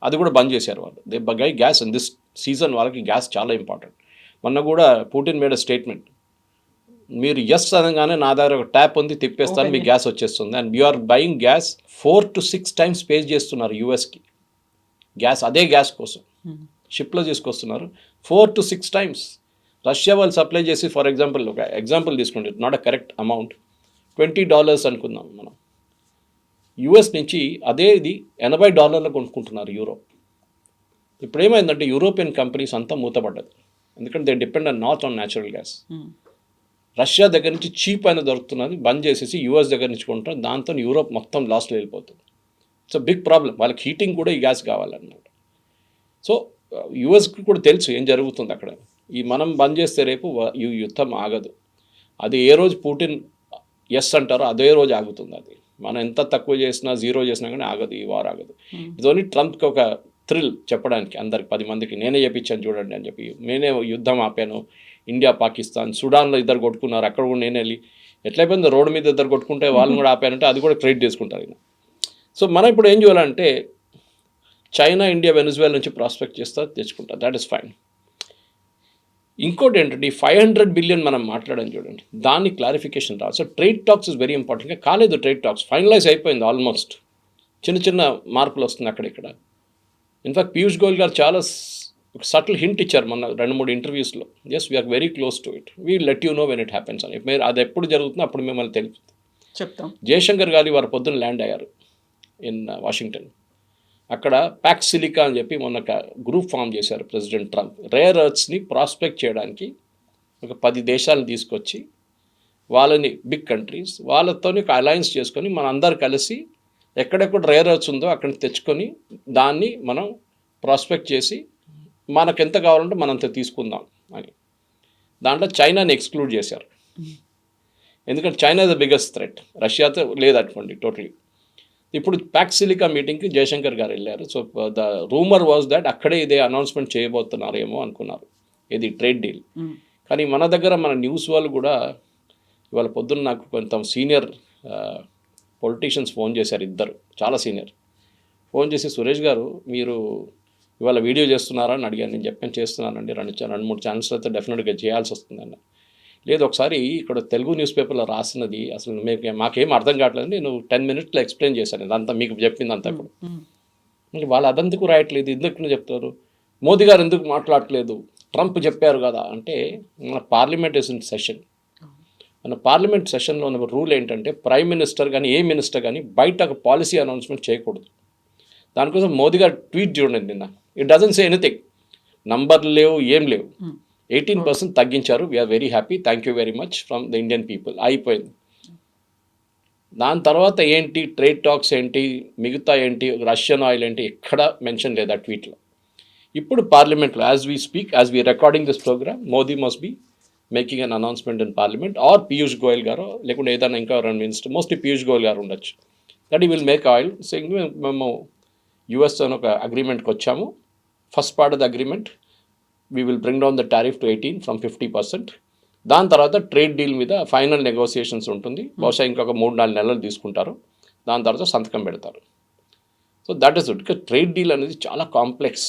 అది కూడా బంద్ చేశారు వాళ్ళు. They buy gas in this season. వాళ్ళకి గ్యాస్ చాలా ఇంపార్టెంట్. మొన్న కూడా పుటిన్ మేడ్ స్టేట్మెంట్, మీరు ఎస్ అనగానే నా దగ్గర ఒక ట్యాప్ ఉంది, తిప్పేస్తాను, మీకు గ్యాస్ వచ్చేస్తుంది. And you are buying gas 4 to 6 times pay చేస్తున్నారు యూఎస్కి గ్యాస్. అదే గ్యాస్ కోసం షిప్లో తీసుకొస్తున్నారు 4 to 6 times. రష్యా వాళ్ళు సప్లై చేసి, ఫర్ ఎగ్జాంపుల్ ఒక ఎగ్జాంపుల్ తీసుకుంటే, నాట్ అ కరెక్ట్ అమౌంట్, $20 అనుకుందాం మనం. యూఎస్ నుంచి అదే ఇది $80 కొనుక్కుంటున్నారు యూరోప్. ఇప్పుడు ఏమైందంటే యూరోపియన్ కంపెనీస్ అంతా మూతపడ్డది. ఎందుకంటే they depend not on natural gas. Russia దగ్గర నుంచి చీప్ అయినా దొరుకుతున్నది, బంద్ చేసేసి యూఎస్ దగ్గర నుంచి కొంటారు. దాంతో యూరోప్ మొత్తం లాస్ట్లో వెళ్ళిపోతుంది. It's big problem. వాళ్ళకి హీటింగ్ కూడా ఈ గ్యాస్ కావాలన్నమాట. సో యూఎస్కి కూడా తెలుసు ఏం జరుగుతుంది అక్కడ. ఈ మనం బంద్ చేస్తే రేపు ఈ యుద్ధం ఆగదు. అది ఏ రోజు పుటిన్ ఎస్ అంటారో అదే రోజు ఆగుతుంది అది. మనం ఎంత తక్కువ చేసినా జీరో చేసినా కానీ ఆగదు, ఈ వార్ ఆగదు. ఇది ఓన్లీ ట్రంప్కి ఒక థ్రిల్ చెప్పడానికి అందరికి 10 మందికి నేనే చెప్పించాను చూడండి అని చెప్పి, నేనే యుద్ధం ఆపాను, ఇండియా పాకిస్తాన్ సుడాన్లో ఇద్దరు కొట్టుకున్నారు, అక్కడ కూడా నేను వెళ్ళి ఎట్లయిపోయింది రోడ్డు మీద ఇద్దరు కొట్టుకుంటే వాళ్ళని కూడా ఆపానంటే అది కూడా క్రెడిట్ చేసుకుంటారు ఈయన. సో మనం ఇప్పుడు ఏం చేయాలంటే చైనా ఇండియా వెనిజువేలా నుంచి ప్రాస్పెక్ట్ చేస్తా తెచ్చుకుంటా, దాట్ ఈస్ ఫైన్. ఇంకోటి ఏంటంటే ఈ 500 బిలియన్ మనం మాట్లాడని చూడండి, దాన్ని క్లారిఫికేషన్ రావాలి. So trade talks is very important. ఇంకా కాలేదు ట్రేడ్ టాక్స్, ఫైనలైజ్ అయిపోయింది ఆల్మోస్ట్, చిన్న చిన్న మార్పులు వస్తుంది అక్కడిక్కడ. ఇన్ఫాక్ట్ పీయూష్ గోయల్ గారు చాలా ఒక సటిల్ హింట్ ఇచ్చారు మొన్న 2-3 ఇంటర్వ్యూస్లో, yes we're very close to it, we let you know when it happens అని. మీరు అది ఎప్పుడు జరుగుతుందో అప్పుడు మిమ్మల్ని చెప్తాం. జయశంకర్ గారు వారు పొద్దున్న ల్యాండ్ అయ్యారు ఇన్ వాషింగ్టన్. అక్కడ ప్యాక్ సిలికా అని చెప్పి మొన్న ఒక గ్రూప్ ఫామ్ చేశారు ప్రెసిడెంట్ ట్రంప్. రేర్ ఎర్త్స్ని ప్రాస్పెక్ట్ చేయడానికి ఒక 10 దేశాలను తీసుకొచ్చి వాళ్ళని బిగ్ కంట్రీస్ వాళ్ళతో ఒక అలయన్స్ చేసుకొని మన అందరు కలిసి ఎక్కడెక్కడ రేర్ ఎర్త్స్ ఉందో అక్కడికి తెచ్చుకొని దాన్ని మనం ప్రాస్పెక్ట్ చేసి మనకు ఎంత కావాలంటే మనంత తీసుకుందాం అని. దాంట్లో చైనాని ఎక్స్క్లూడ్ చేశారు, ఎందుకంటే చైనా ద బిగ్గెస్ట్ థ్రెట్, రష్యాతో లేదనుకోండి టోటలీ. ఇప్పుడు ప్యాక్ సిలికా మీటింగ్కి జయశంకర్ గారు వెళ్ళారు. So the rumour was that అక్కడే ఇదే అనౌన్స్మెంట్ చేయబోతున్నారేమో అనుకున్నారు, ఇది ట్రేడ్ డీల్. కానీ మన దగ్గర మన న్యూస్ వాళ్ళు కూడా ఇవాళ పొద్దున్న నాకు కొంత సీనియర్ పొలిటీషియన్స్ ఫోన్ చేశారు, ఇద్దరు చాలా సీనియర్. ఫోన్ చేసి సురేష్ గారు మీరు ఇవాళ వీడియో చేస్తున్నారా అని అడిగాను. నేను చెప్పాను చేస్తున్నానండి, 2-3 ఛానల్స్లో అయితే డెఫినెట్గా చేయాల్సి వస్తుందన్న. లేదు ఒకసారి ఇక్కడ తెలుగు న్యూస్ పేపర్లో రాసినది అసలు మాకేం అర్థం కావట్లేదు, నేను 10 మినిట్స్లో ఎక్స్ప్లెయిన్ చేశాను ఇదంతా మీకు చెప్పిందంతా ఇప్పుడు. వాళ్ళు అదందుకు రాయట్లేదు, ఎందుకు చెప్తారు, మోదీ గారు ఎందుకు మాట్లాడట్లేదు, ట్రంప్ చెప్పారు కదా అంటే. మన పార్లమెంట్ ఇస్ ఇన్ సెషన్. మన పార్లమెంట్ సెషన్లో ఉన్న రూల్ ఏంటంటే ప్రైమ్ మినిస్టర్ కానీ ఏ మినిస్టర్ కానీ బయట ఒక పాలసీ అనౌన్స్మెంట్ చేయకూడదు. దానికోసం మోదీ గారు ట్వీట్ చూడండి నిన్న, ఇట్ డజంట్ సే ఎనీథింగ్, నంబర్లు లేవు ఏం లేవు, 18% తగ్గించారు, we're very happy, thank you very much from the Indian people, అయిపోయింది. దాని తర్వాత ఏంటి ట్రేడ్ టాక్స్ ఏంటి మిగతా ఏంటి రష్యన్ ఆయిల్ ఏంటి ఎక్కడ మెన్షన్ లేదు ఆ ట్వీట్లో. ఇప్పుడు పార్లమెంట్లో as we speak, as we recording this program, Modi must be making an announcement in parliament or Piyush Goyal garu లేకుంటే ఏదైనా ఇంకా 2 మినిస్టర్, మోస్ట్లీ పీయూష్ గోయల్ గారు ఉండొచ్చు, దట్ ఈ విల్ మేక్ ఆయిల్ సేయింగ్ మేము యుఎస్ అని ఒక అగ్రిమెంట్కి వచ్చాము. First part of the agreement we will bring down the tariff to 18 from 50%. దాని తర్వాత ట్రేడ్ డీల్ మీద ఫైనల్ నెగోసియేషన్స్ ఉంటుంది, బహుశా ఇంకొక 3-4 నెలలు తీసుకుంటారు, దాని తర్వాత సంతకం పెడతారు. So that is it. ఇక ట్రేడ్ డీల్ అనేది చాలా కాంప్లెక్స్.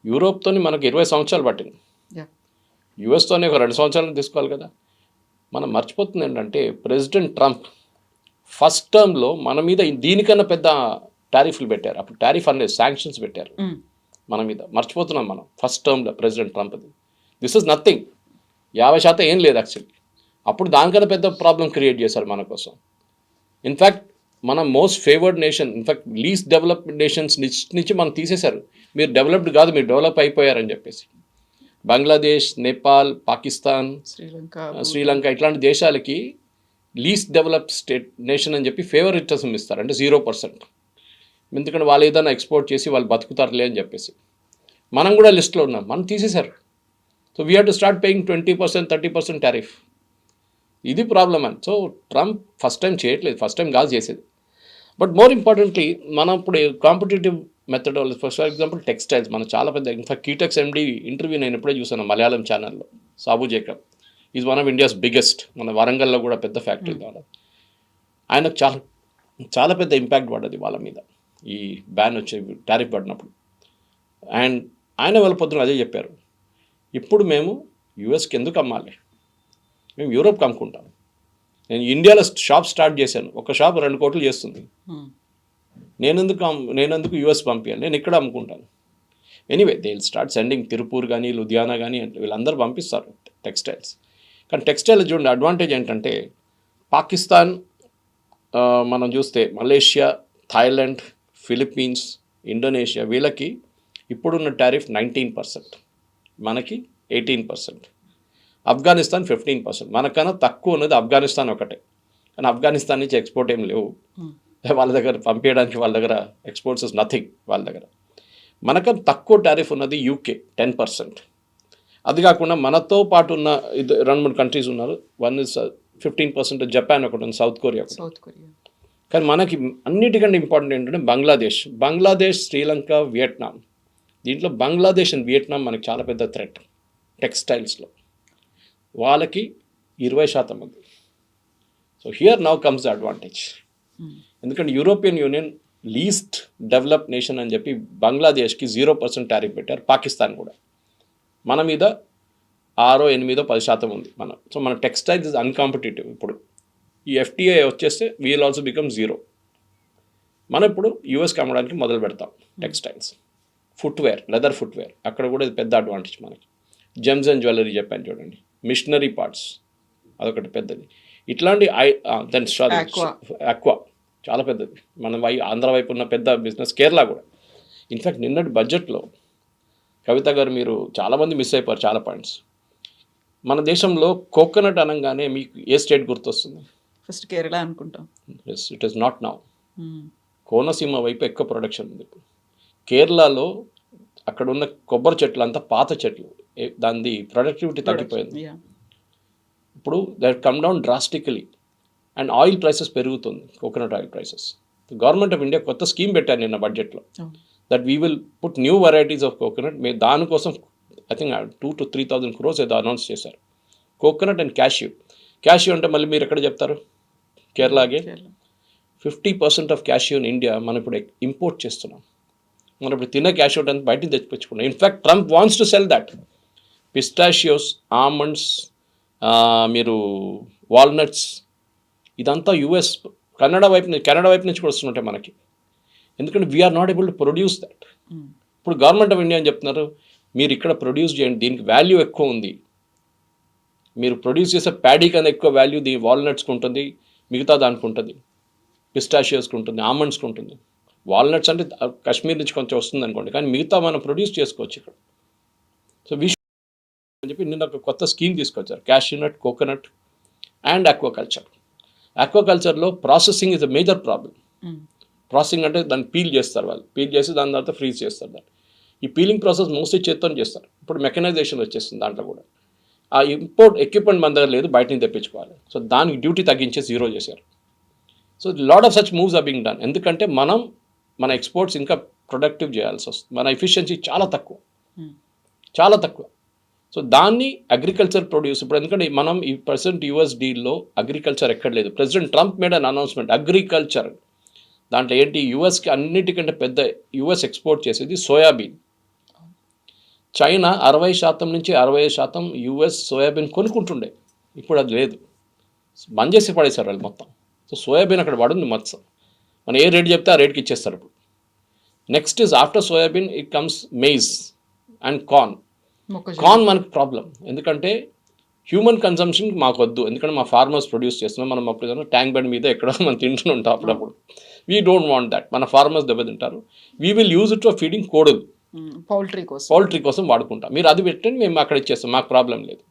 యూరోప్తో మనకు 20 సంవత్సరాలు పట్టింది, యుఎస్తోనే ఒక 2 సంవత్సరాలు తీసుకోవాలి కదా. మనం మర్చిపోతుంది ఏంటంటే ప్రెసిడెంట్ ట్రంప్ ఫస్ట్ టర్మ్లో మన మీద దీనికన్నా పెద్ద టారిఫ్లు పెట్టారు. అప్పుడు టారిఫ్ అనేది శాంక్షన్స్ పెట్టారు మన మీద, మర్చిపోతున్నాం మనం. ఫస్ట్ టర్మ్లో ప్రెసిడెంట్ ట్రంప్ది దిస్ ఇస్ నథింగ్, 50% ఏం లేదు యాక్చువల్లీ. అప్పుడు దానికన్నా పెద్ద ప్రాబ్లం క్రియేట్ చేశారు మన కోసం. ఇన్ఫ్యాక్ట్ మన most favoured nation, in fact least developed nations నుంచి మనం తీసేశారు. మీరు డెవలప్డ్ కాదు, మీరు డెవలప్ అయిపోయారని చెప్పేసి. బంగ్లాదేశ్, నేపాల్, పాకిస్తాన్, శ్రీలంక ఇట్లాంటి దేశాలకి లీస్ట్ డెవలప్డ్ స్టేట్ నేషన్ అని చెప్పి ఫేవరిటిజం ఇస్తారు, అంటే 0%. ఎందుకంటే వాళ్ళు ఏదైనా ఎక్స్పోర్ట్ చేసి వాళ్ళు బతుకుతారులే అని చెప్పేసి. మనం కూడా లిస్ట్లో ఉన్నాం, మనం తీసేశారు. So we have to start paying 20%, 30% tariff. ఇది ప్రాబ్లమ్ అని. సో ట్రంప్ ఫస్ట్ టైం చేయట్లేదు, ఫస్ట్ టైం కాదు చేసేది. బట్ మోర్ ఇంపార్టెంట్లీ మనం ఇప్పుడు competitive methodology, for example textiles, మన చాలా పెద్ద, ఇన్ఫాక్ట్ కీటెక్స్ ఎండి ఇంటర్వ్యూ నేను ఎప్పుడే చూసాను మలయాళం ఛానల్లో. Sabu Jacob is one of India's biggest, మన వరంగల్లో కూడా పెద్ద ఫ్యాక్టరీ ద్వారా. ఆయనకు చాలా చాలా పెద్ద ఇంపాక్ట్ పడ్డది వాళ్ళ మీద ఈ బ్యాన్ వచ్చే టారిఫ్ పడినప్పుడు. అండ్ ఆయన వాళ్ళ పొద్దున అదే చెప్పారు, ఇప్పుడు మేము యూఎస్కి ఎందుకు అమ్మాలి, మేము యూరోప్కి అమ్ముకుంటాం. నేను ఇండియాలో షాప్ స్టార్ట్ చేశాను, ఒక షాప్ 2 కోట్లు చేస్తుంది, నేనెందుకు యూఎస్ పంపించాలి, నేను ఇక్కడ అమ్ముకుంటాను. Anyway they will start sending, Tirupur కానీ లుధియానా కానీ వీళ్ళందరూ పంపిస్తారు టెక్స్టైల్స్. కానీ టెక్స్టైల్ చూడండి అడ్వాంటేజ్ ఏంటంటే పాకిస్తాన్, మనం చూస్తే మలేషియా, థాయిలాండ్, ఫిలిప్పీన్స్, ఇండోనేషియా, వీళ్ళకి ఇప్పుడున్న టారిఫ్ 19%, మనకి 18%. ఆఫ్ఘనిస్తాన్ 15%, మనకన్నా తక్కువ ఉన్నది ఆఫ్ఘనిస్తాన్ ఒకటే. కానీ ఆఫ్ఘనిస్తాన్ నుంచి ఎక్స్పోర్ట్ ఏం లేవు వాళ్ళ దగ్గర, పంపించడానికి వాళ్ళ దగ్గర ఎక్స్పోర్ట్స్ ఇస్ నథింగ్ వాళ్ళ దగ్గర. మనకన్నా తక్కువ టారిఫ్ ఉన్నది యూకే 10%. అది కాకుండా మనతో పాటు ఉన్న 2-3 కంట్రీస్ ఉన్నారు, వన్ ఇస్ 15%, జపాన్ ఒకటి ఉంది, సౌత్ కొరియా. కానీ మనకి అన్నిటికంటే ఇంపార్టెంట్ ఏంటంటే బంగ్లాదేశ్, శ్రీలంక, వియట్నాం. దీంట్లో బంగ్లాదేశ్ అండ్ వియట్నాం మనకి చాలా పెద్ద థ్రెట్ టెక్స్టైల్స్లో. వాళ్ళకి 20% ఉంది. So here now comes the advantage. ఎందుకంటే European Union least developed nation అని చెప్పి బంగ్లాదేశ్కి 0% టారిఫ్ పెట్టారు. పాకిస్తాన్ కూడా మన మీద 6-8-10% ఉంది మన. సో మన టెక్స్టైల్స్ ఇస్ అన్కాంపిటేటివ్. ఇప్పుడు ఈ FTA వచ్చేస్తే వీల్ ఆల్సో బికమ్ 0. మనం ఇప్పుడు యూఎస్కి అమ్మడానికి మొదలు పెడతాం టెక్స్టైల్స్, ఫుట్వేర్, లెదర్ ఫుట్వేర్. అక్కడ కూడా ఇది పెద్ద అడ్వాంటేజ్ మనకి. జెమ్స్ అండ్ జ్యువెలరీ చెప్పాను చూడండి, మిషనరీ పార్ట్స్ అదొకటి పెద్దది. ఇట్లాంటి దాని అక్వా చాలా పెద్దది. మన ఆంధ్ర వైపు ఉన్న పెద్ద బిజినెస్. కేరళ కూడా. ఇన్ఫ్యాక్ట్ నిన్నటి బడ్జెట్లో కవిత గారు మీరు చాలామంది మిస్ అయిపోయారు చాలా పాయింట్స్. మన దేశంలో కోకోనట్ అనగానే మీకు ఏ స్టేట్ గుర్తొస్తుంది? ఫస్ట్ కేరళ అనుకుంటాం. It is not now. Konaseema వైపు ఎక్కువ ప్రొడక్షన్ ఉంది ఇప్పుడు. కేరళలో అక్కడ ఉన్న కొబ్బరి చెట్లు అంతా పాత చెట్లు, దాని ప్రొడక్టివిటీ తగ్గిపోయింది. ఇప్పుడు that come down drastically. And oil prices పెరుగుతుంది, coconut oil prices. Government of India కొత్త స్కీమ్ పెట్టారు నిన్న బడ్జెట్లో, that we will put new varieties of coconut. మీరు దానికోసం ఐ థింక్ 2,000 to 3,000 crores ఏదో అనౌన్స్ చేశారు. కోకోనట్ అండ్ క్యాష్యూ అంటే మళ్ళీ మీరు ఎక్కడ చెప్తారు? కేరళకి 50% ఆఫ్ క్యాష్యూ ఇన్ ఇండియా మనం ఇప్పుడు ఇంపోర్ట్ చేస్తున్నాం. మనం ఇప్పుడు తినే క్యాష్యూ అంతా బయట తెచ్చిపెచ్చుకున్నాం. In fact Trump wants to sell that. Pistachios, almonds, మీరు వాల్నట్స్, ఇదంతా కెనడా వైపు నుంచి కూడా వస్తుంటాయి మనకి. ఎందుకంటే we're not able to produce that. ఇప్పుడు గవర్నమెంట్ ఆఫ్ ఇండియా అని చెప్తున్నారు, మీరు ఇక్కడ ప్రొడ్యూస్ చేయండి, దీనికి వాల్యూ ఎక్కువ ఉంది. మీరు ప్రొడ్యూస్ చేసే ప్యాడీ కన్నా ఎక్కువ వాల్యూ వాల్నట్స్కి ఉంటుంది, మిగతా దానికి ఉంటుంది, పిస్టాషియోస్కి ఉంటుంది, ఆల్మండ్స్కి ఉంటుంది. వాల్నట్స్ అంటే కాశ్మీర్ నుంచి కొంచెం వస్తుంది అనుకోండి, కానీ మిగతా మనం ప్రొడ్యూస్ చేసుకోవచ్చు ఇక్కడ. సో అని చెప్పి నిన్న ఒక కొత్త స్కీమ్ తీసుకొచ్చారు, క్యాష్యూనట్, కోకోనట్ అండ్ ఆక్వాకల్చర్లో processing is a major problem. Processing అంటే దాన్ని పీల్ చేస్తారు, వాళ్ళు పీల్ చేసి దాని తర్వాత ఫ్రీజ్ చేస్తారు. దాన్ని ఈ పీలింగ్ ప్రాసెస్ మోస్ట్లీ చేత్తో చేస్తారు. ఇప్పుడు మెకనైజేషన్ వచ్చేస్తుంది దాంట్లో కూడా. ఆ ఇంపోర్ట్ ఎక్విప్మెంట్ మన దగ్గర లేదు, బయట నుంచి తెప్పించుకోవాలి. సో దానికి డ్యూటీ తగ్గించే 0 చేశారు. So lot of such moves are being done. ఎందుకంటే మన ఎక్స్పోర్ట్స్ ఇంకా ప్రొడక్టివ్ చేయాల్సి వస్తుంది. మన ఎఫిషియన్సీ చాలా తక్కువ. సో దాన్ని అగ్రికల్చర్ ప్రొడ్యూస్ ఇప్పుడు, ఎందుకంటే మనం ఈ ప్రెసెంట్ US డీల్లో అగ్రికల్చర్ ఎక్కడ లేదు. President Trump made an announcement agriculture. దాంట్లో ఏంటి, యుఎస్కి అన్నిటికంటే పెద్ద యుఎస్ ఎక్స్పోర్ట్ చేసేది సోయాబీన్. చైనా 60% నుంచి 65% US సోయాబీన్ కొనుక్కుంటుండే, ఇప్పుడు అది లేదు, బంద్ చేసి పడేశారు వాళ్ళు మొత్తం. సో సోయాబీన్ అక్కడ పడుంది మొత్తం. మనం ఏ రేట్ చెప్తే ఆ రేట్కి ఇచ్చేస్తారు ఇప్పుడు. Next is after soybean it comes maize and corn. మనకు ప్రాబ్లం, ఎందుకంటే హ్యూమన్ కన్సంప్షన్ మాకు వద్దు, ఎందుకంటే మా ఫార్మర్స్ ప్రొడ్యూస్ చేస్తున్నాం. మనం అప్పుడు ట్యాంక్ బండ్ మీద ఎక్కడ మనం తింటూ ఉంటాం అప్పుడప్పుడు. We don't want that. మన ఫార్మర్స్ దెబ్బతింటారు. We will use it for feeding కోడలు, పౌల్ట్రీ కోసం వాడుకుంటాం. మీరు అది పెట్టండి, మేము అక్కడ ఇచ్చేస్తాం, మాకు ప్రాబ్లం లేదు.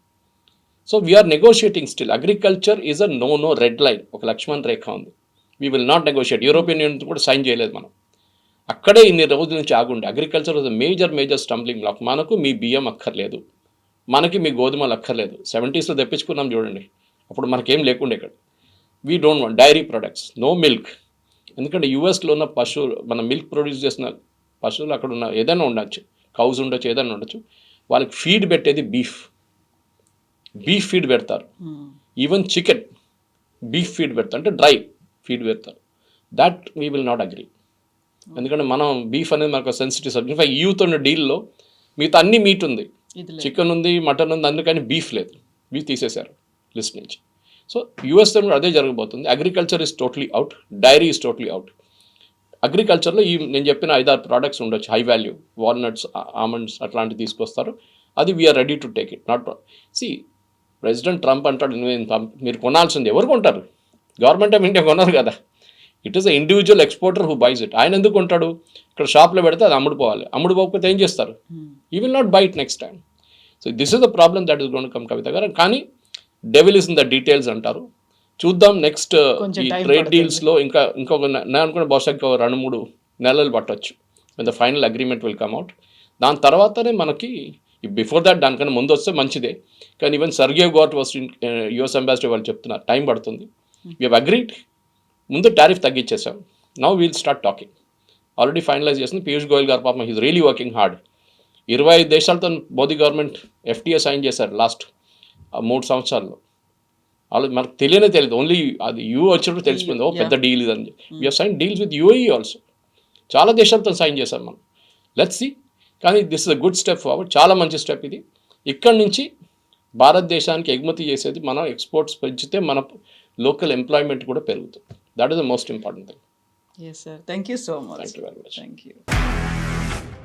So we're negotiating still. Agriculture is a no red line, ఒక లక్ష్మణ్ రేఖ ఉంది. We will not negotiate. European Union కూడా సైన్ చేయలేదు మనం. అక్కడే ఇన్ని రోజుల నుంచి ఆగుండే. Agriculture was major stumbling block. మనకు మీ బియ్యం అక్కర్లేదు, మనకి మీ గోధుమలు అక్కర్లేదు. 70s తెప్పించుకున్నాం చూడండి, అప్పుడు మనకేం లేకుండే ఇక్కడ. We don't want dairy products, no milk. ఎందుకంటే యూఎస్లో ఉన్న పశువులు, మన మిల్క్ ప్రొడ్యూస్ చేసిన పశువులు అక్కడ ఉన్న ఏదైనా ఉండొచ్చు, కౌస్ ఉండొచ్చు, ఏదైనా ఉండొచ్చు. వాళ్ళకి ఫీడ్ పెట్టేది బీఫ్ ఫీడ్ పెడతారు. ఈవెన్ చికెన్ బీఫ్ ఫీడ్ పెడతారు, అంటే డ్రై ఫీడ్ పెడతారు. That we will not agree. ఎందుకంటే మనం బీఫ్ అనేది మనకు సెన్సిటివ్ సబ్జెక్ట్. ఇన్ఫాక్ట్ యూత్ ఉన్న డీల్లో మిగతా అన్ని మీట్ ఉంది, చికెన్ ఉంది, మటన్ ఉంది, అందుకని బీఫ్ లేదు, బీఫ్ తీసేశారు లిస్ట్ నుంచి. సో యూఎస్లో కూడా అదే జరగబోతుంది. Agriculture is totally out, dairy is totally out. అగ్రికల్చర్లో నేను చెప్పిన 5-6 ప్రోడక్ట్స్ ఉండొచ్చు, హై వాల్యూ, వాల్నట్స్, ఆల్మండ్స్ అట్లాంటివి తీసుకొస్తారు. అది we're ready to take it. Not President Trump అంటాడు మీరు కొనాల్సింది. ఎవరు కొంటారు? గవర్నమెంట్ ఆఫ్ ఇండియా కొన్నారు కదా. It is a individual exporter who buys it. ఆయన ఎందుకు కొంటాడు? ఇక్కడ షాప్లో పెడితే అది అమ్ముడుపోవాలి. అమ్ముడుపోకపోతే ఏం చేస్తారు? You will not buy it next time. So this is the problem that is gonna come Kavitha garu. కానీ devil is in the details అంటారు. చూద్దాం నెక్స్ట్ ఈ ట్రేడ్ డీల్స్లో ఇంకొక నేను అనుకున్న బహుశా 2-3 నెలలు పట్టవచ్చు. The final agreement will come out. దాని తర్వాతనే మనకి బిఫోర్ దాట్ దానికన్నా ముందు వస్తే మంచిదే. కానీ even Sergio Gor was US ambassador వాళ్ళు చెప్తున్నారు టైం పడుతుంది. వీ హ్యావ్ అగ్రీడ్ ముందు టారిఫ్ తగ్గించేసాం. Now we'll start talking. Already finalize చేసింది పీయూష్ గోయల్ గారు. పాపం హీస్ రియలీ వర్కింగ్ హార్డ్. 25 దేశాలతో మోదీ గవర్నమెంట్ FTA సైన్ చేశారు లాస్ట్ 3 సంవత్సరాల్లో. వాళ్ళు మనకు తెలియదు. ఓన్లీ అది వచ్చినప్పుడు తెలిసిపోయింది, పెద్ద డీల్ ఇదని. We sign deals with UAE also. చాలా దేశాలతో సైన్ చేశాం మనం. Let's see. కానీ this is a good step forward. చాలా మంచి స్టెప్ ఇది. ఇక్కడి నుంచి భారతదేశానికి ఎగుమతి చేసేది మనం ఎక్స్పోర్ట్స్ పెంచితే మన లోకల్ ఎంప్లాయ్మెంట్ కూడా పెరుగుతుంది. That is the most important thing. Yes, sir. Thank you so much. Thank you very much. Thank you.